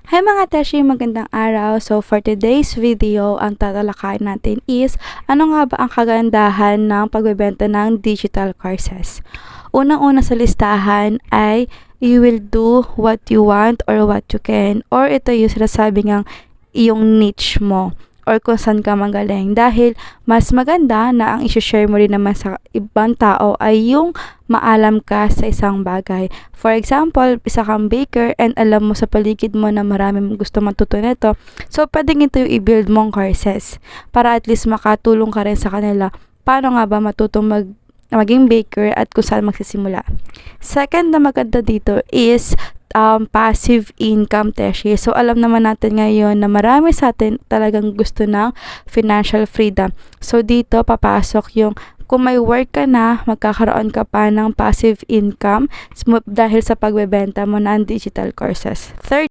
Hi mga Teshi, magandang araw. So for today's video, ang tatalakayin natin is ano nga ba ang kagandahan ng pagbebenta ng digital courses. Unang-una sa listahan ay you will do what you want or what you can, or ito yung sinasabi ngang yung niche mo or kung saan ka magaling, dahil mas maganda na ang isi-share mo rin naman sa ibang tao ay yung maalam ka sa isang bagay. For example, isa kang baker and alam mo sa paligid mo na marami mong gusto matuto nito, so pwedeng ito yung i-build mong courses para at least makatulong ka rin sa kanila paano nga ba matutong maging baker at kung saan magsisimula. Second na maganda dito is passive income, Teshi. So, alam naman natin ngayon na marami sa atin talagang gusto ng financial freedom. So, dito papasok yung kung may work ka na, magkakaroon ka pa ng passive income dahil sa pagbebenta mo ng digital courses. Third